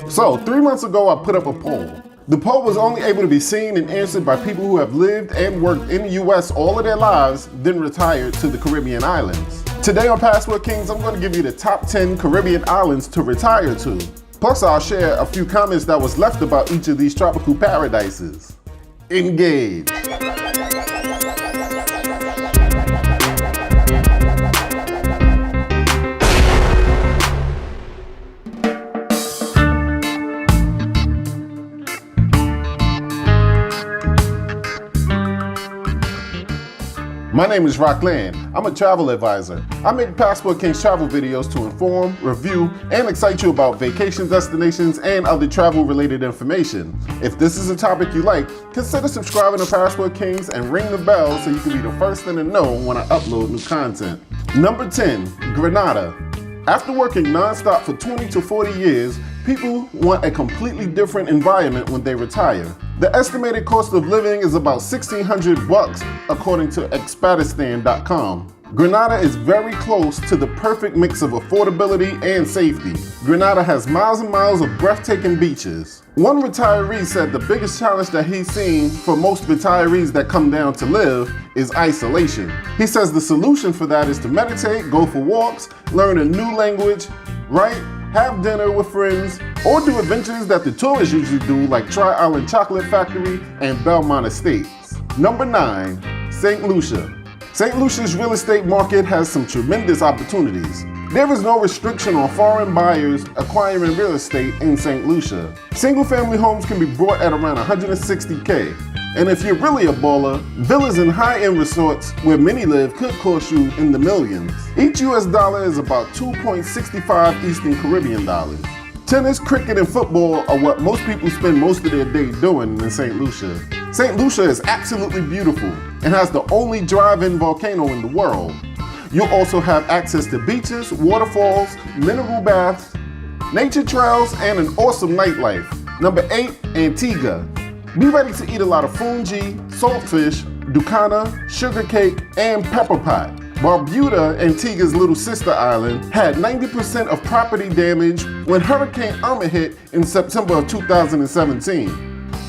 So, 3 months ago, I put up a poll. The poll was only able to be seen and answered by people who have lived and worked in the US all of their lives, then retired to the Caribbean islands. Today on Passport Kings, I'm going to give you the top 10 Caribbean islands to retire to. Plus, I'll share a few comments that was left about each of these tropical paradises. Engage. My name is Rockland. I'm a travel advisor. I make Passport Kings travel videos to inform, review, and excite you about vacation destinations and other travel-related information. If this is a topic you like, consider subscribing to Passport Kings and ring the bell so you can be the first in to know when I upload new content. Number 10, Grenada. After working non-stop for 20 to 40 years, people want a completely different environment when they retire. The estimated cost of living is about $1,600 according to Expatistan.com. Grenada is very close to the perfect mix of affordability and safety. Grenada has miles and miles of breathtaking beaches. One retiree said the biggest challenge that he's seen for most retirees that come down to live is isolation. He says the solution for that is to meditate, go for walks, learn a new language, write, have dinner with friends, or do adventures that the tourists usually do, like Tri-Island Chocolate Factory and Belmont Estates. Number 9, St. Lucia. St. Lucia's real estate market has some tremendous opportunities. There is no restriction on foreign buyers acquiring real estate in St. Lucia. Single-family homes can be bought at around $160K. And if you're really a baller, villas and high-end resorts where many live could cost you in the millions. Each US dollar is about 2.65 Eastern Caribbean dollars. Tennis, cricket, and football are what most people spend most of their day doing in St. Lucia. St. Lucia is absolutely beautiful and has the only drive-in volcano in the world. You'll also have access to beaches, waterfalls, mineral baths, nature trails, and an awesome nightlife. Number 8, Antigua. Be ready to eat a lot of fungi, saltfish, ducana, sugar cake, and pepper pot. Barbuda, Antigua's little sister island, had 90% of property damage when Hurricane Irma hit in September of 2017.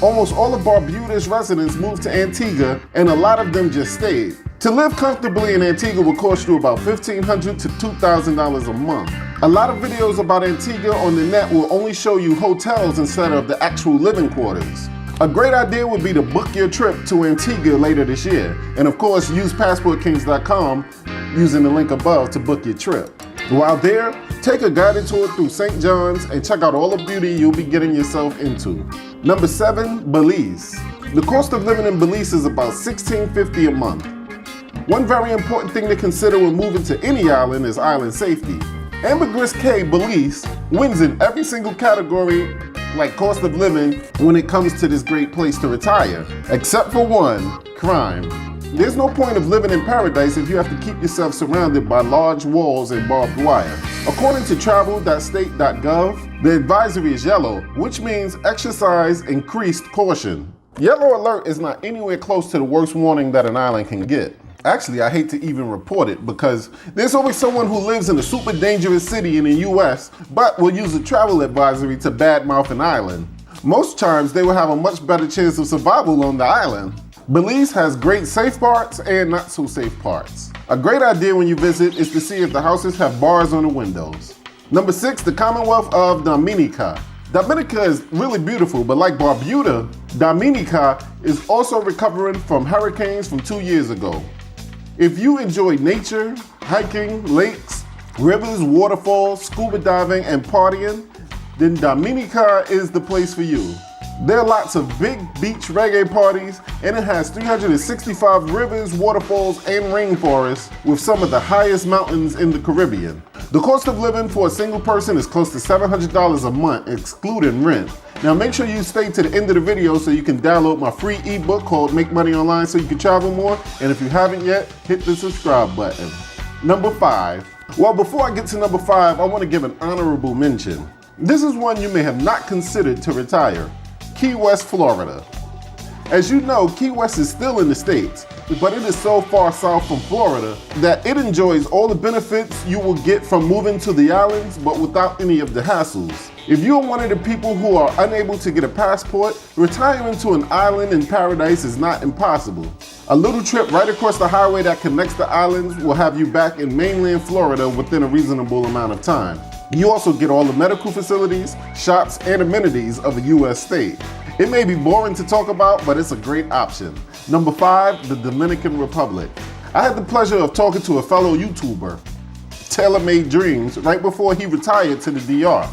Almost all of Barbuda's residents moved to Antigua, and a lot of them just stayed. To live comfortably in Antigua will cost you about $1,500 to $2,000 a month. A lot of videos about Antigua on the net will only show you hotels instead of the actual living quarters. A great idea would be to book your trip to Antigua later this year. And of course, use PassportKings.com using the link above to book your trip. While there, take a guided tour through St. John's and check out all the beauty you'll be getting yourself into. Number 7, Belize. The cost of living in Belize is about $1,650 a month. One very important thing to consider when moving to any island is island safety. Ambergris Caye, Belize wins in every single category like cost of living when it comes to this great place to retire, except for one, crime. There's no point of living in paradise if you have to keep yourself surrounded by large walls and barbed wire. According to travel.state.gov, the advisory is yellow, which means exercise increased caution. Yellow alert is not anywhere close to the worst warning that an island can get. Actually, I hate to even report it because there's always someone who lives in a super dangerous city in the US but will use a travel advisory to badmouth an island. Most times, they will have a much better chance of survival on the island. Belize has great safe parts and not so safe parts. A great idea when you visit is to see if the houses have bars on the windows. Number 6, the Commonwealth of Dominica. Dominica is really beautiful, but like Barbuda, Dominica is also recovering from hurricanes from 2 years ago. If you enjoy nature, hiking, lakes, rivers, waterfalls, scuba diving, and partying, then Dominica is the place for you. There are lots of big beach reggae parties, and it has 365 rivers, waterfalls, and rainforests with some of the highest mountains in the Caribbean. The cost of living for a single person is close to $700 a month, excluding rent. Now make sure you stay to the end of the video so you can download my free ebook called Make Money Online So You Can Travel More. And if you haven't yet, hit the subscribe button. Number 5. Well, before I get to number 5, I want to give an honorable mention. This is one you may have not considered to retire. Key West, Florida. As you know, Key West is still in the States, but it is so far south from Florida that it enjoys all the benefits you will get from moving to the islands, but without any of the hassles. If you are one of the people who are unable to get a passport, retiring to an island in paradise is not impossible. A little trip right across the highway that connects the islands will have you back in mainland Florida within a reasonable amount of time. You also get all the medical facilities, shops, and amenities of a US state. It may be boring to talk about, but it's a great option. Number 5, the Dominican Republic. I had the pleasure of talking to a fellow YouTuber, Taylor Made Dreams, right before he retired to the DR.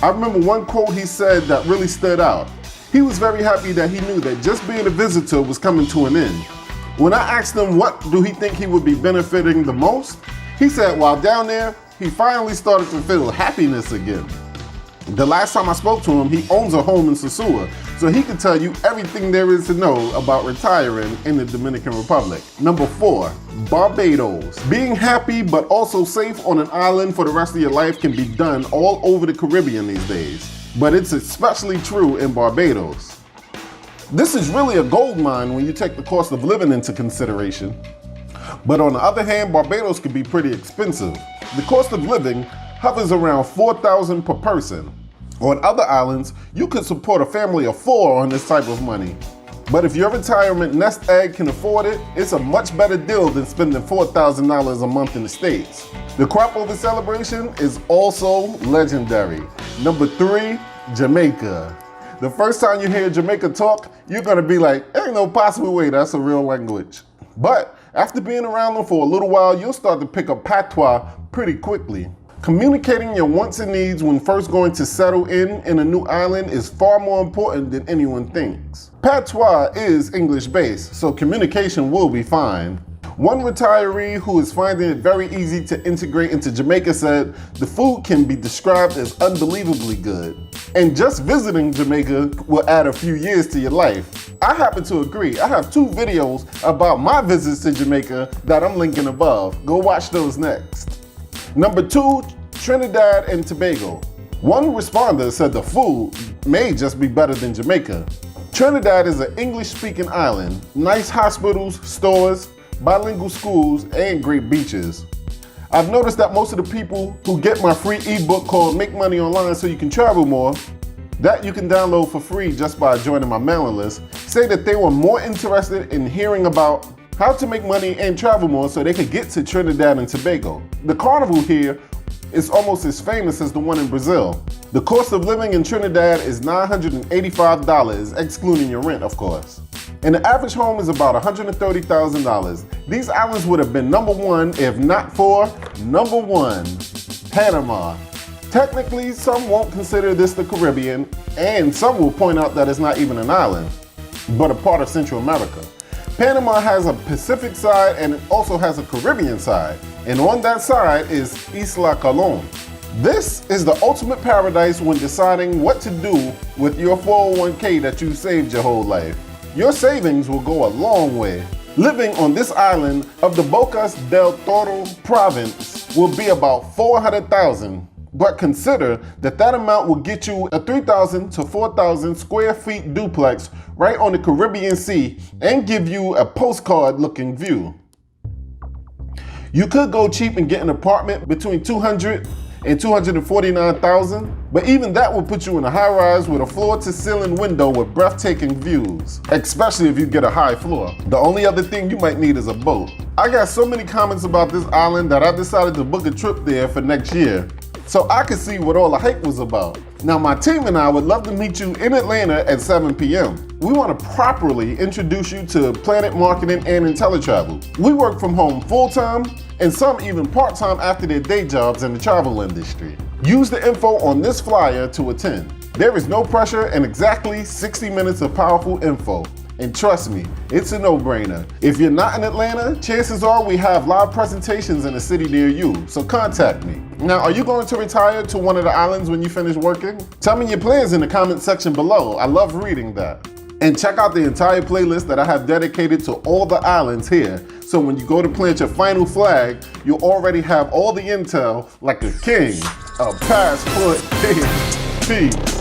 I remember one quote he said that really stood out. He was very happy that he knew that just being a visitor was coming to an end. When I asked him what do he think he would be benefiting the most, he said while down there, he finally started to feel happiness again. The last time I spoke to him, he owns a home in Sosua, so he can tell you everything there is to know about retiring in the Dominican Republic. Number 4, Barbados. Being happy but also safe on an island for the rest of your life can be done all over the Caribbean these days, but it's especially true in Barbados. This is really a gold mine when you take the cost of living into consideration. But on the other hand, Barbados can be pretty expensive. The cost of living hovers around $4,000 per person. On other islands, you could support a family of 4 on this type of money. But if your retirement nest egg can afford it, it's a much better deal than spending $4,000 a month in the States. The crop over celebration is also legendary. Number 3, Jamaica. The first time you hear Jamaica talk, you're gonna be like, ain't no possible way that's a real language. But after being around them for a little while, you'll start to pick up patois pretty quickly. Communicating your wants and needs when first going to settle in a new island is far more important than anyone thinks. Patois is English-based, so communication will be fine. One retiree who is finding it very easy to integrate into Jamaica said, the food can be described as unbelievably good. And just visiting Jamaica will add a few years to your life. I happen to agree. I have 2 videos about my visits to Jamaica that I'm linking above. Go watch those next. Number 2, Trinidad and Tobago. One responder said the food may just be better than Jamaica. Trinidad is an English-speaking island, nice hospitals, stores, bilingual schools, and great beaches. I've noticed that most of the people who get my free ebook called Make Money Online So You Can Travel More, that you can download for free just by joining my mailing list, say that they were more interested in hearing about how to make money and travel more so they could get to Trinidad and Tobago. The carnival here is almost as famous as the one in Brazil. The cost of living in Trinidad is $985, excluding your rent, of course. And the average home is about $130,000. These islands would have been number 1 if not for number 1, Panama. Technically, some won't consider this the Caribbean, and some will point out that it's not even an island, but a part of Central America. Panama has a Pacific side and it also has a Caribbean side. And on that side is Isla Colón. This is the ultimate paradise when deciding what to do with your 401k that you saved your whole life. Your savings will go a long way. Living on this island of the Bocas del Toro province will be about $400,000. But consider that that amount will get you a 3,000 to 4,000 square feet duplex right on the Caribbean Sea and give you a postcard looking view. You could go cheap and get an apartment between $200,000 and $249,000, but even that will put you in a high rise with a floor to ceiling window with breathtaking views, especially if you get a high floor. The only other thing you might need is a boat. I got so many comments about this island that I decided to book a trip there for next year, so I could see what all the hype was about. Now my team and I would love to meet you in Atlanta at 7 p.m. We want to properly introduce you to Planet Marketing and IntelliTravel. We work from home full-time and some even part-time after their day jobs in the travel industry. Use the info on this flyer to attend. There is no pressure and exactly 60 minutes of powerful info. And trust me, it's a no-brainer. If you're not in Atlanta, chances are we have live presentations in a city near you, so contact me. Now, are you going to retire to one of the islands when you finish working? Tell me your plans in the comment section below. I love reading that. And check out the entire playlist that I have dedicated to all the islands here. So when you go to plant your final flag, you already have all the intel like a king. A passport king. Peace.